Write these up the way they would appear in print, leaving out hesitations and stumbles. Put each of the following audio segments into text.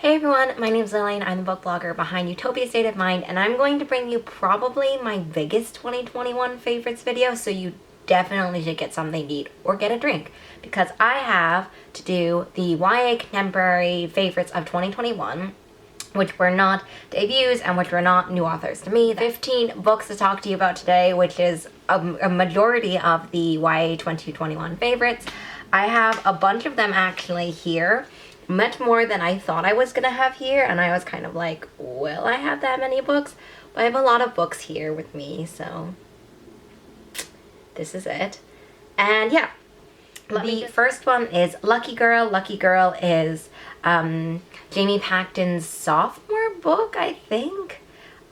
Hey everyone, my name's Lily and I'm the book blogger behind Utopia State of Mind, and I'm going to bring you probably my biggest 2021 favorites video, so you definitely should get something to eat or get a drink, because I have to do the YA contemporary favorites of 2021, which were not debuts and which were not new authors to me. 15 books to talk to you about today, which is a majority of the YA 2021 favorites. I have a bunch of them actually here. Much more than I thought I was gonna have here, and I was kind of like, will I have that many books? But I have a lot of books here with me, so this is it. And yeah, the first one is Lucky Girl. Lucky Girl is Jamie Pacton's sophomore book, I think.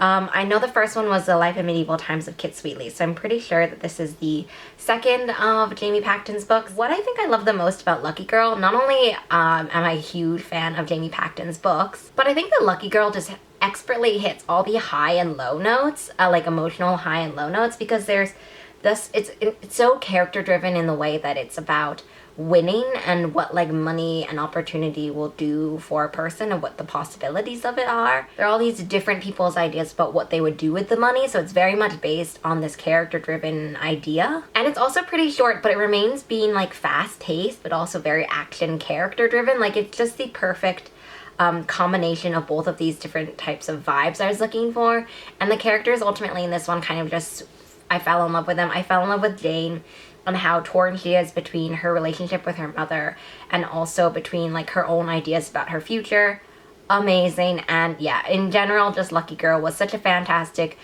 I know the first one was The Life in Medieval Times of Kit Sweetly, so I'm pretty sure that this is the second of Jamie Pacton's books. What I think I love the most about Lucky Girl, not only am I a huge fan of Jamie Pacton's books, but I think that Lucky Girl just expertly hits all the high and low notes, like emotional high and low notes, because there's this, it's so character driven in the way that it's about winning and what like money and opportunity will do for a person and what the possibilities of it are. There are all these different people's ideas about what they would do with the money, so it's very much based on this character driven idea. And it's also pretty short, but it remains being like fast paced but also very action character driven. Like it's just the perfect combination of both of these different types of vibes I was looking for. And the characters ultimately in this one kind of just, I fell in love with them. I fell in love with Jane, on how torn she is between her relationship with her mother and also between like her own ideas about her future. Amazing. And yeah, in general, just Lucky Girl was such a fantastic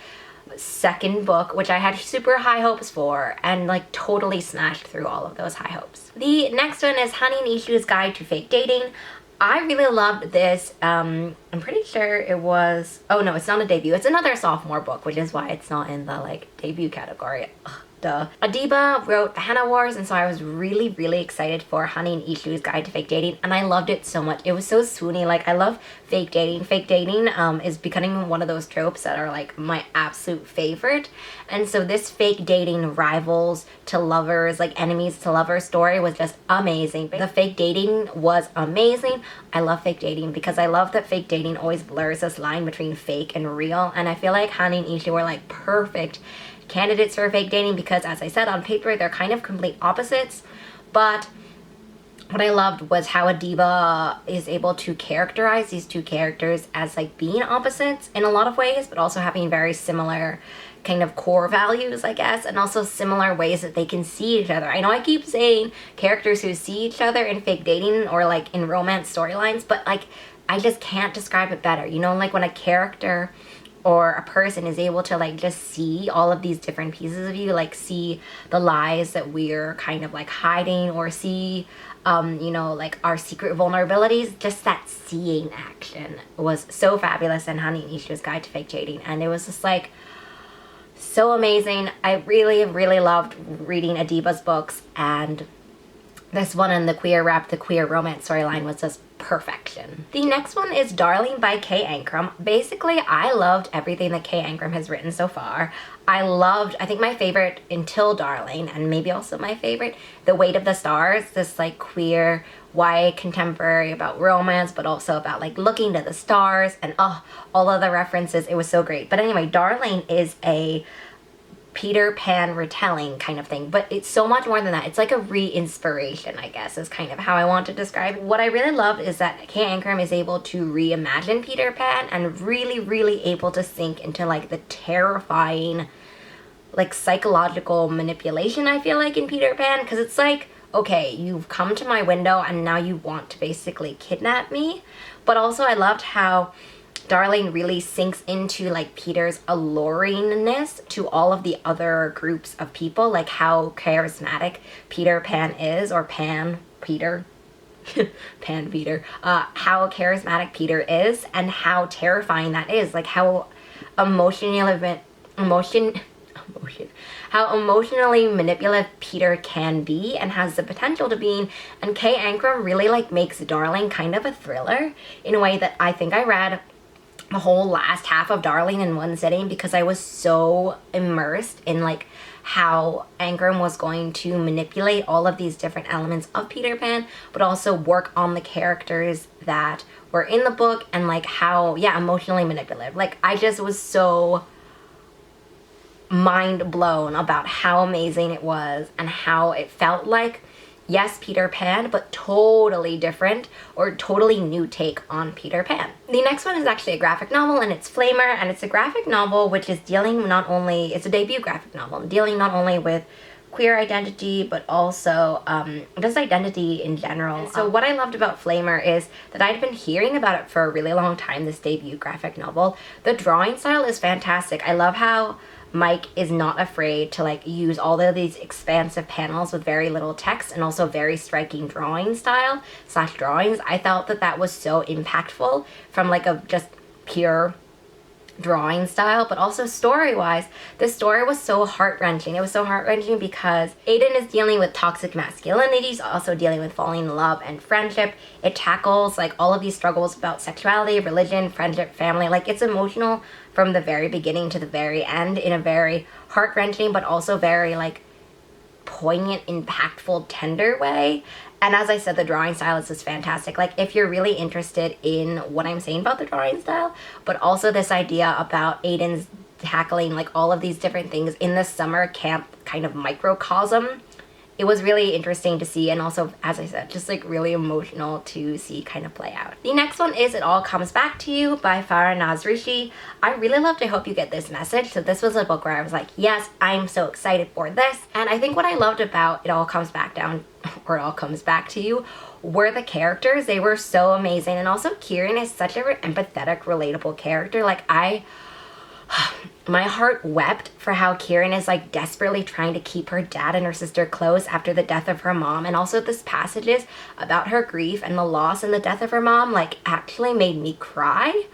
second book, which I had super high hopes for, and like totally smashed through all of those high hopes. The next one is Honey and Ishu's Guide to Fake Dating. I really loved this. I'm pretty sure it was, oh no, it's not a debut. It's another sophomore book, which is why it's not in the like debut category. Ugh. Duh. Adiba wrote The Henna Wars, and so I was really excited for Honey and Ishu's Guide to Fake Dating, and I loved it so much. It was so swoony. Like, I love fake dating. Fake dating is becoming one of those tropes that are like my absolute favorite, and so this fake dating rivals to lovers, like enemies to lovers story was just amazing. The fake dating was amazing. I love fake dating because I love that fake dating always blurs this line between fake and real, and I feel like Honey and Ishu were like perfect candidates for fake dating because, as I said, on paper they're kind of complete opposites, but what I loved was how Adiba is able to characterize these two characters as like being opposites in a lot of ways, but also having very similar kind of core values, I guess, and also similar ways that they can see each other. I know I keep saying characters who see each other in fake dating or like in romance storylines, but like I just can't describe it better. You know, like when a character or a person is able to like just see all of these different pieces of you, like see the lies that we're kind of like hiding, or see you know, like our secret vulnerabilities. Just that seeing action was so fabulous in Honey and Ishu's Guide to Fake Dating, and it was just like so amazing. I really loved reading Adiba's books, and this one and the queer romance storyline was just perfection. The next one is Darling by Kay Ancrum. Basically, I loved everything that Kay Ancrum has written so far. I think my favorite until Darling, and maybe also my favorite, The Weight of the Stars, this like queer YA contemporary about romance, but also about like looking to the stars, and all of the references. It was so great. But anyway, Darling is a Peter Pan retelling kind of thing, but it's so much more than that. It's like a re-inspiration, I guess, is kind of how I want to describe it. What I really love is that Kay Ancrum is able to reimagine Peter Pan and really able to sink into like the terrifying like psychological manipulation I feel like in Peter Pan, because it's like, okay, you've come to my window and now you want to basically kidnap me. But also I loved how Darling really sinks into like Peter's alluringness to all of the other groups of people, like how charismatic Peter Pan is, or Pan Peter Pan Peter, how charismatic Peter is and how terrifying that is, like how emotionally manipulative Peter can be and has the potential to be. And Kay Ancrum really like makes Darling kind of a thriller in a way that I think I read the whole last half of Darling in one sitting, because I was so immersed in like how Ankrum was going to manipulate all of these different elements of Peter Pan, but also work on the characters that were in the book, and like how, yeah, emotionally manipulative. Like, I just was so mind blown about how amazing it was and how it felt like, yes, Peter Pan, but totally different or totally new take on Peter Pan. The next one is actually a graphic novel, and it's Flamer, and it's a graphic novel which is dealing not only, it's a debut graphic novel, dealing not only with queer identity, but also just identity in general. So what I loved about Flamer is that I'd been hearing about it for a really long time, this debut graphic novel. The drawing style is fantastic. I love how Mike is not afraid to like use all of these expansive panels with very little text and also very striking drawing style / drawings. I felt that that was so impactful from like a just pure drawing style, but also story-wise, the story was so heart-wrenching. It was so heart-wrenching because Aiden is dealing with toxic masculinity, he's also dealing with falling in love and friendship. It tackles like all of these struggles about sexuality, religion, friendship, family. Like, it's emotional from the very beginning to the very end in a very heart-wrenching but also very like poignant, impactful, tender way. And as I said, the drawing style is just fantastic. Like, if you're really interested in what I'm saying about the drawing style, but also this idea about Aiden's tackling like all of these different things in the summer camp kind of microcosm, it was really interesting to see, and also, as I said, just like really emotional to see kind of play out. The next one is It All Comes Back to You by Farah Nazrishi. I really loved I Hope You Get This Message. So this was a book where I was like, yes, I'm so excited for this. And I think what I loved about It All Comes Back Down, or It All Comes Back to You, were the characters. They were so amazing. And also Kieran is such an empathetic, relatable character. Like, my heart wept for how Kieran is like desperately trying to keep her dad and her sister close after the death of her mom. And also this passages about her grief and the loss and the death of her mom like actually made me cry.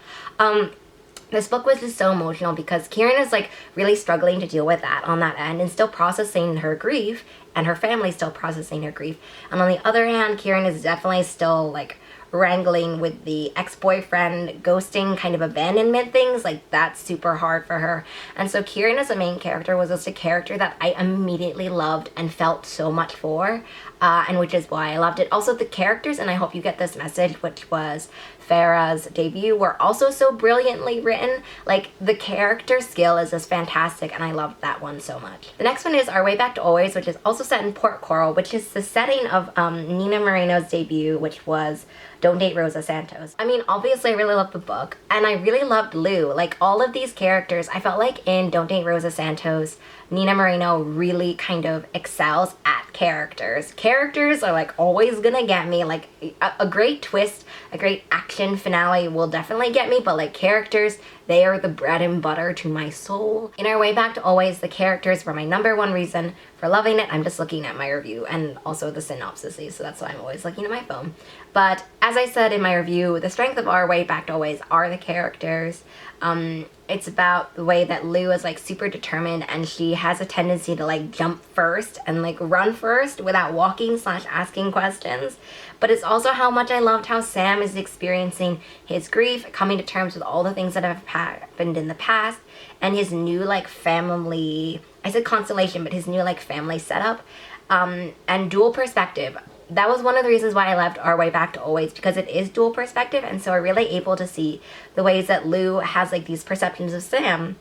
This book was just so emotional because Kieran is like really struggling to deal with that on that end and still processing her grief, and her family still processing her grief. And on the other hand, Kieran is definitely still like wrangling with the ex-boyfriend ghosting kind of abandonment things. Like, that's super hard for her. And so Kieran as a main character was just a character that I immediately loved and felt so much for, and which is why I loved it. Also the characters, and I Hope You Get This Message, which was Farah's debut, were also so brilliantly written. Like, the character skill is just fantastic, and I loved that one so much. The next one is Our Way Back to Always, which is also set in Port Coral, which is the setting of Nina Moreno's debut, which was Don't Date Rosa Santos. I mean, obviously I really loved the book, and I really loved Lou. Like, all of these characters, I felt like in Don't Date Rosa Santos, Nina Moreno really kind of excels at characters. Characters are like always gonna get me. Like, a great twist, a great action finale will definitely get me, but like characters, they are the bread and butter to my soul. In Our Way Back to Always, the characters were my #1 reason for loving it. I'm just looking at my review and also the synopsis, so that's why I'm always looking at my phone. But as I said in my review, the strength of Our Way Back to Always are the characters. It's about the way that Lou is like super determined, and she has a tendency to like jump first and like run first without walking / asking questions. But it's also how much I loved how Sam is experiencing his grief, coming to terms with all the things that have happened in the past, and his new like family, I said constellation, but his new like family setup, and dual perspective. That was one of the reasons why I loved Our Way Back to Always, because it is dual perspective, and so we're really able to see the ways that Lou has like these perceptions of Sam,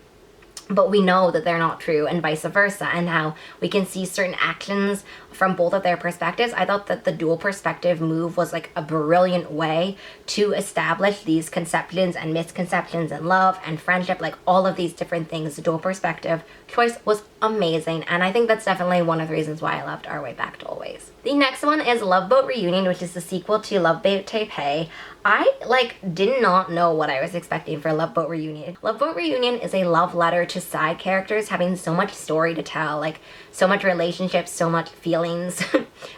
but we know that they're not true, and vice versa, and how we can see certain actions from both of their perspectives. I thought that the dual perspective move was like a brilliant way to establish these conceptions and misconceptions in love and friendship, like all of these different things. The dual perspective choice was amazing, and I think that's definitely one of the reasons why I loved Our Way Back to Always. The next one is Love Boat Reunion, which is the sequel to Love Boat Taipei. I did not know what I was expecting for Love Boat Reunion. Love Boat Reunion is a love letter to side characters having so much story to tell, like so much relationships, so much feelings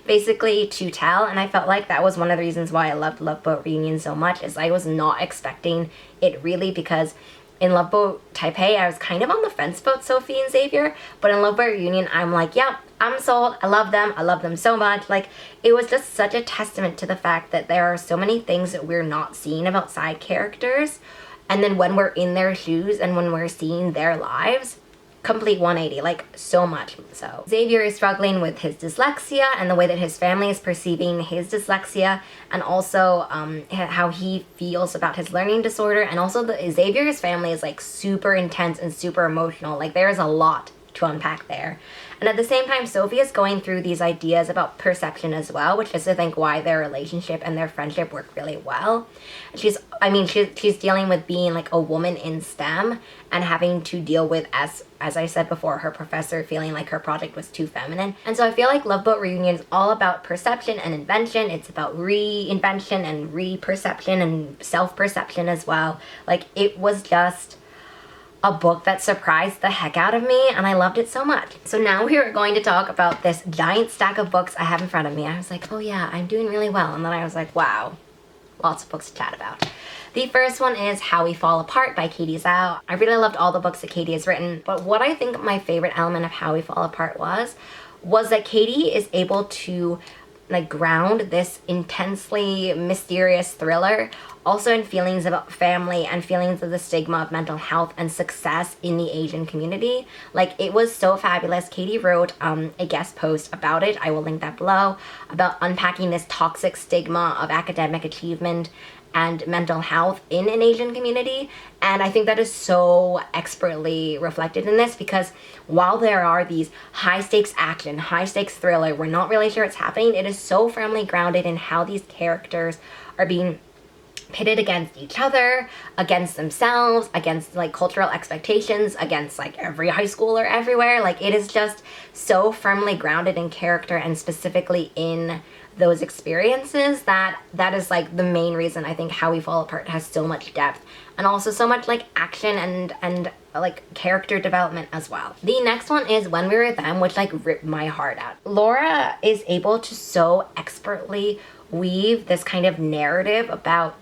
basically to tell, and I felt like that was one of the reasons why I loved Love Boat Reunion so much, is I was not expecting it really, because in Love Boat Taipei, I was kind of on the fence about Sophie and Xavier, but in Love Boat Reunion, I'm like, yep, I'm sold. I love them so much. Like, it was just such a testament to the fact that there are so many things that we're not seeing about side characters, and then when we're in their shoes and when we're seeing their lives, complete 180, like so much so. Xavier is struggling with his dyslexia and the way that his family is perceiving his dyslexia, and also how he feels about his learning disorder, and also Xavier's family is like super intense and super emotional. Like there is a lot to unpack there. And at the same time, Sophie is going through these ideas about perception as well, which is, I think, why their relationship and their friendship work really well. She's dealing with being like a woman in STEM and having to deal with, as I said before, her professor feeling like her project was too feminine. And so I feel like Love Boat Reunion is all about perception and invention. It's about reinvention and re-perception and self-perception as well. Like, it was just a book that surprised the heck out of me, and I loved it so much. So now we are going to talk about this giant stack of books I have in front of me. I was like, oh yeah, I'm doing really well. And then I was like, wow, lots of books to chat about. The first one is How We Fall Apart by Katie Zhao. I really loved all the books that Katie has written, but what I think my favorite element of How We Fall Apart was that Katie is able to like ground this intensely mysterious thriller also in feelings about family and feelings of the stigma of mental health and success in the Asian community. Like, it was so fabulous. Katie wrote a guest post about it, I will link that below, about unpacking this toxic stigma of academic achievement and mental health in an Asian community. And I think that is so expertly reflected in this, because while there are these high stakes action, high stakes thriller, we're not really sure what's happening, it is so firmly grounded in how these characters are being pitted against each other, against themselves, against like cultural expectations, against like every high schooler everywhere. Like, it is just so firmly grounded in character and specifically in those experiences that is like the main reason I think How We Fall Apart has so much depth and also so much like action and like character development as well. The next one is When We Were Them, which like ripped my heart out. Laura is able to so expertly weave this kind of narrative about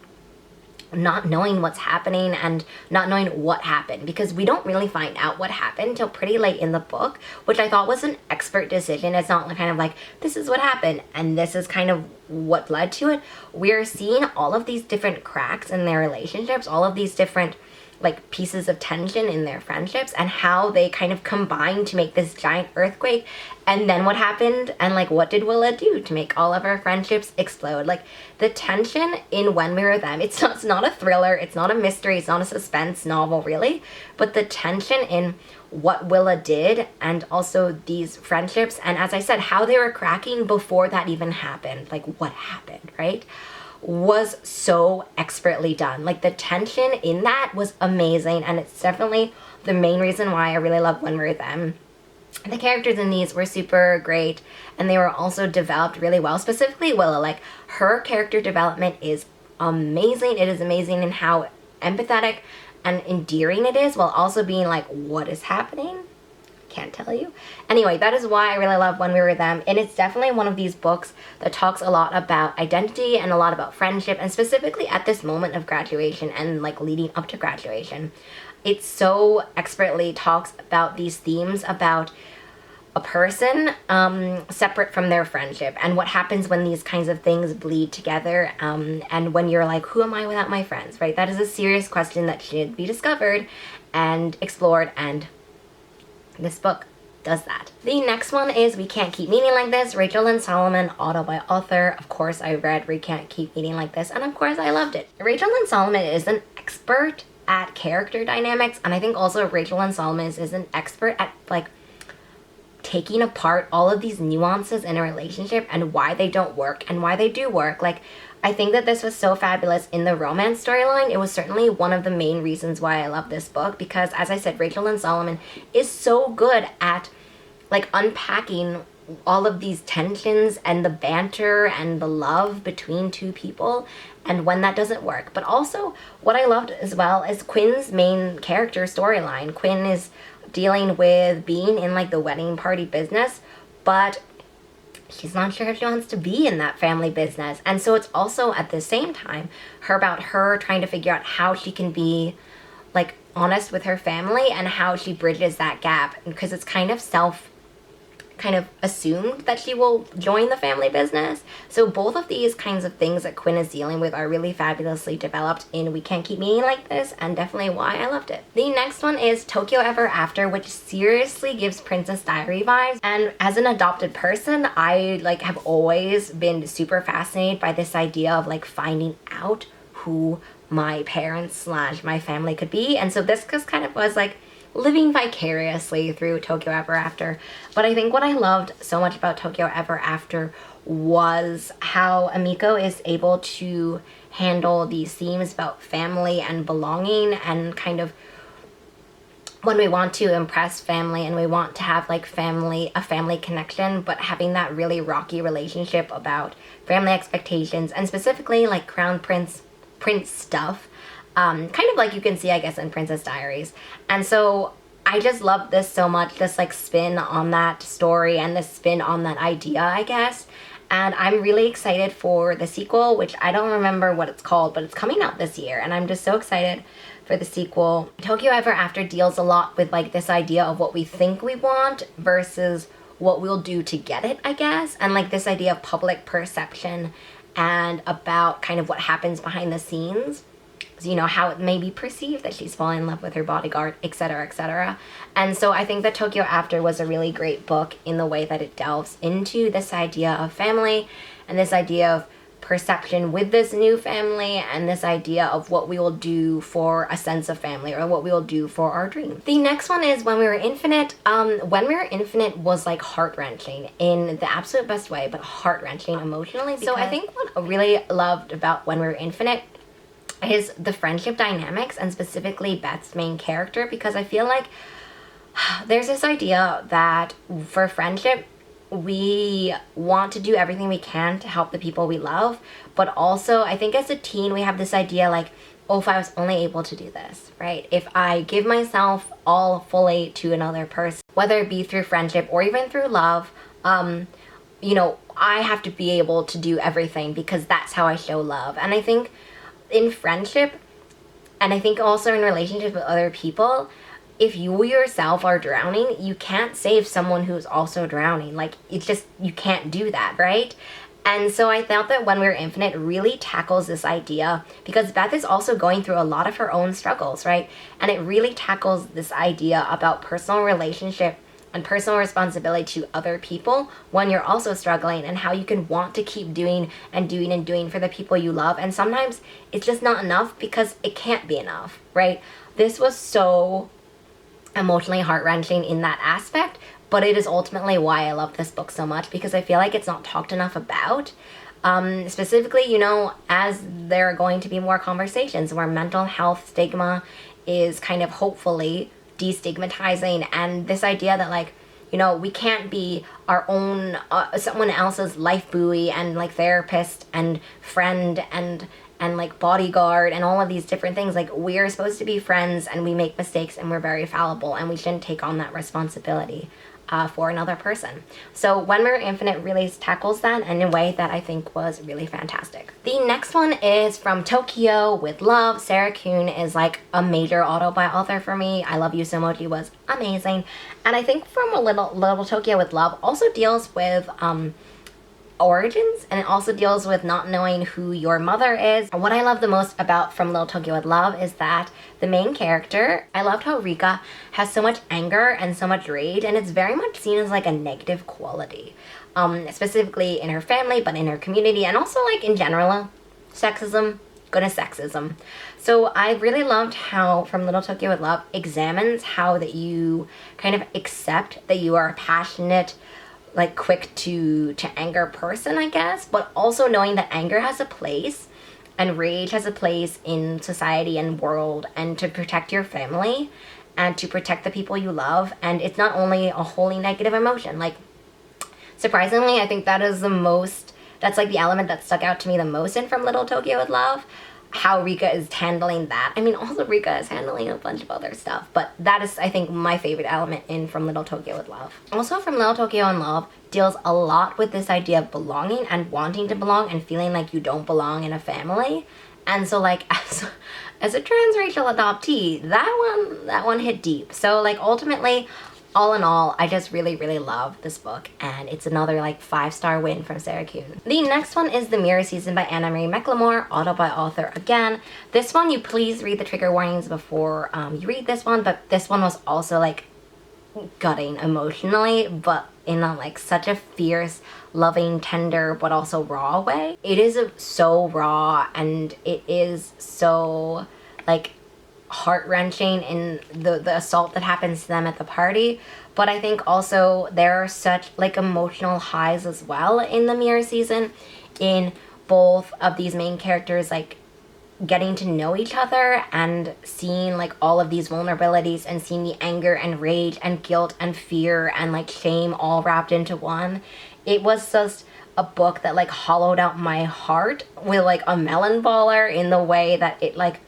not knowing what's happening and not knowing what happened, because we don't really find out what happened till pretty late in the book, which I thought was an expert decision. It's not kind of like, this is what happened and this is kind of what led to it. We're seeing all of these different cracks in their relationships, all of these different like pieces of tension in their friendships, and how they kind of combine to make this giant earthquake. And then what happened, and like what did Willa do to make all of our friendships explode? Like, the tension in When We Were Them, it's not a thriller, it's not a mystery, it's not a suspense novel really, but the tension in what Willa did and also these friendships, and as I said, how they were cracking before that even happened, like what happened, right, was so expertly done. Like, the tension in that was amazing, and it's definitely the main reason why I really love When We Were Them. The characters in these were super great, and they were also developed really well. Specifically Willa, like, her character development is amazing. It is amazing in how empathetic and endearing it is, while also being like, what is happening? Can't tell you. Anyway, that is why I really love When We Were Them, and it's definitely one of these books that talks a lot about identity and a lot about friendship, and specifically at this moment of graduation and like leading up to graduation. It so expertly talks about these themes about a person separate from their friendship and what happens when these kinds of things bleed together, and when you're like, who am I without my friends, right? That is a serious question that should be discovered and explored, and this book does that. The next one is We Can't Keep Meeting Like This, Rachel Lynn Solomon, auto by author. Of course, I read We Can't Keep Meeting Like This, and of course I loved it. Rachel Lynn Solomon is an expert at character dynamics, and I think also Rachel Lynn Solomon is an expert at like taking apart all of these nuances in a relationship and why they don't work and why they do work. Like, I think that this was so fabulous in the romance storyline. It was certainly one of the main reasons why I love this book, because as I said, Rachel Lynn Solomon is so good at like unpacking all of these tensions and the banter and the love between two people and when that doesn't work. But also what I loved as well is Quinn's main character storyline. Quinn is dealing with being in like the wedding party business, but she's not sure if she wants to be in that family business. And so it's also at the same time about her trying to figure out how she can be like honest with her family and how she bridges that gap, because it's kind of kind of assumed that she will join the family business. So both of these kinds of things that Quinn is dealing with are really fabulously developed in We Can't Keep Meeting Like This, and definitely why I loved it. The next one is Tokyo Ever After, which seriously gives Princess Diary vibes. And as an adopted person, I like have always been super fascinated by this idea of like finding out who my parents slash my family could be. And so this just kind of was like living vicariously through Tokyo Ever After. But I think what I loved so much about Tokyo Ever After was how Amiko is able to handle these themes about family and belonging, and kind of when we want to impress family and we want to have like a family connection, but having that really rocky relationship about family expectations, and specifically like Crown Prince stuff. Kind of like you can see, I guess, in Princess Diaries. And so I just love this so much, this like spin on that story and this spin on that idea, I guess. And I'm really excited for the sequel, which I don't remember what it's called, but it's coming out this year. And I'm just so excited for the sequel. Tokyo Ever After deals a lot with like this idea of what we think we want versus what we'll do to get it, I guess. And like this idea of public perception and about kind of what happens behind the scenes. You know, how it may be perceived that she's falling in love with her bodyguard, etc., etc. And so I think that Tokyo After was a really great book in the way that it delves into this idea of family and this idea of perception with this new family and this idea of what we will do for a sense of family or what we will do for our dream. The next one is When We Were Infinite. When We Were Infinite was like heart-wrenching in the absolute best way, but heart-wrenching emotionally. So I think what I really loved about When We Were Infinite is the friendship dynamics, and specifically Beth's main character, because I feel like there's this idea that for friendship we want to do everything we can to help the people we love, but also I think as a teen we have this idea like, oh, if I was only able to do this, right? If I give myself all fully to another person, whether it be through friendship or even through love, you know, I have to be able to do everything because that's how I show love. And I think in friendship, and I think also in relationships with other people, if you yourself are drowning, you can't save someone who's also drowning. Like, it's just, you can't do that, right? And so I thought that When We Were Infinite really tackles this idea, because Beth is also going through a lot of her own struggles, right? And it really tackles this idea about personal relationship and personal responsibility to other people when you're also struggling, and how you can want to keep doing and doing and doing for the people you love. And sometimes it's just not enough because it can't be enough, right? This was so emotionally heart-wrenching in that aspect, but it is ultimately why I love this book so much, because I feel like it's not talked enough about. Specifically, you know, as there are going to be more conversations where mental health stigma is kind of hopefully destigmatizing, and this idea that like, you know, we can't be our own someone else's life buoy and like therapist and friend and like bodyguard and all of these different things. Like, we're supposed to be friends and we make mistakes and we're very fallible, and we shouldn't take on that responsibility for another person. So When We Were Infinite really tackles that in a way that I think was really fantastic. The next one is From Tokyo with Love. Sarah Kuhn is like a major auto-buy author for me. I Love You So Much was amazing. And I think From a Little Tokyo with Love also deals with origins, and it also deals with not knowing who your mother is. And what I love the most about From Little Tokyo with Love is that the main character, I loved how Rika has so much anger and so much rage, and it's very much seen as like a negative quality, specifically in her family, but in her community, and also like in general, sexism, goodness sexism. So I really loved how From Little Tokyo with Love examines how that you kind of accept that you are a passionate, like quick to anger person, I guess, but also knowing that anger has a place and rage has a place in society and world, and to protect your family and to protect the people you love. And it's not only a wholly negative emotion. Like, surprisingly, I think that is that's like the element that stuck out to me the most in From Little Tokyo with Love, how Rika is handling that. I mean, also Rika is handling a bunch of other stuff, but that is, I think, my favorite element in From Little Tokyo with Love. Also, From Little Tokyo in Love deals a lot with this idea of belonging and wanting to belong and feeling like you don't belong in a family. And so like, as a transracial adoptee, that one hit deep. So like, ultimately, all in all, I just really, really love this book, and it's another like 5-star win from Sarah Kuhn. The next one is The Mirror Season by Anna Marie McLemore, auto by author again. This one, you please read the trigger warnings before you read this one, but this one was also like gutting emotionally, but in a like such a fierce, loving, tender, but also raw way. It is so raw, and it is so like heart-wrenching in the assault that happens to them at the party, but I think also there are such like emotional highs as well in The Mirror Season, in both of these main characters like getting to know each other and seeing like all of these vulnerabilities and seeing the anger and rage and guilt and fear and like shame all wrapped into one. It was just a book that like hollowed out my heart with like a melon baller, in the way that it like,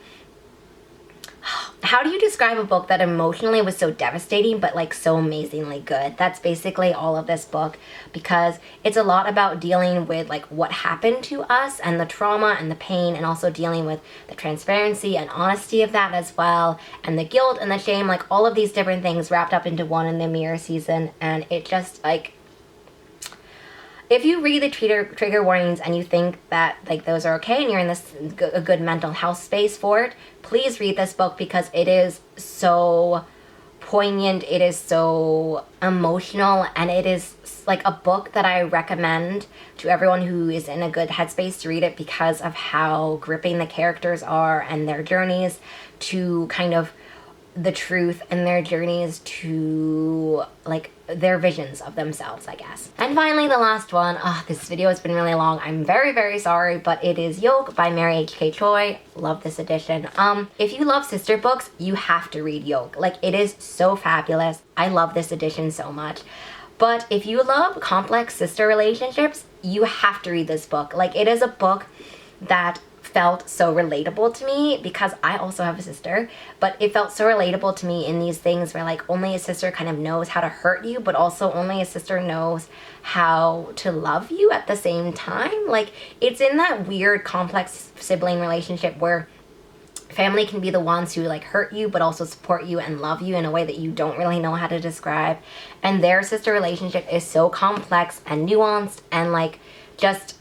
how do you describe a book that emotionally was so devastating but like so amazingly good? That's basically all of this book, because it's a lot about dealing with like what happened to us and the trauma and the pain, and also dealing with the transparency and honesty of that as well, and the guilt and the shame, like all of these different things wrapped up into one in The Mirror Season. And it just like, if you read the trigger warnings and you think that like those are okay and you're in this a good mental health space for it, please read this book, because it is so poignant, it is so emotional, and it is like a book that I recommend to everyone who is in a good headspace to read it, because of how gripping the characters are and their journeys to kind of the truth, and their journeys to like their visions of themselves, I guess. And finally, the last one. This video has been really long. I'm very, very sorry, but it is Yolk by Mary H.K. Choi. Love this edition. If you love sister books, you have to read Yolk. Like, it is so fabulous. I love this edition so much. But if you love complex sister relationships, you have to read this book. Like, it is a book that felt so relatable to me, because I also have a sister, but it felt so relatable to me in these things where like only a sister kind of knows how to hurt you, but also only a sister knows how to love you at the same time. Like, it's in that weird complex sibling relationship where family can be the ones who like hurt you but also support you and love you in a way that you don't really know how to describe, and their sister relationship is so complex and nuanced and like just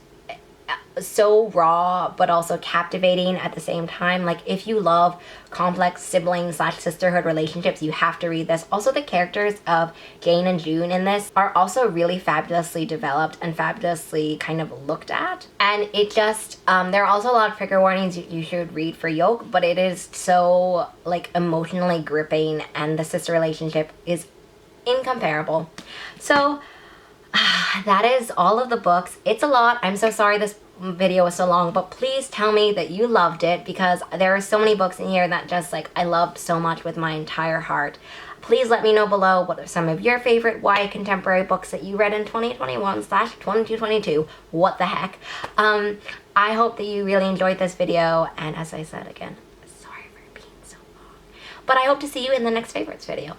so raw but also captivating at the same time. Like, if you love complex sibling / sisterhood relationships, you have to read this. Also, the characters of Jane and June in this are also really fabulously developed and fabulously kind of looked at, and it just there are also a lot of trigger warnings you should read for Yolk, but it is so like emotionally gripping, and the sister relationship is incomparable. So that is all of the books. It's a lot. I'm so sorry this video was so long, but please tell me that you loved it, because there are so many books in here that just like I loved so much with my entire heart. Please let me know below what are some of your favorite YA contemporary books that you read in 2021/2022. What the heck. I hope that you really enjoyed this video, and as I said again, sorry for being so long, but I hope to see you in the next favorites video.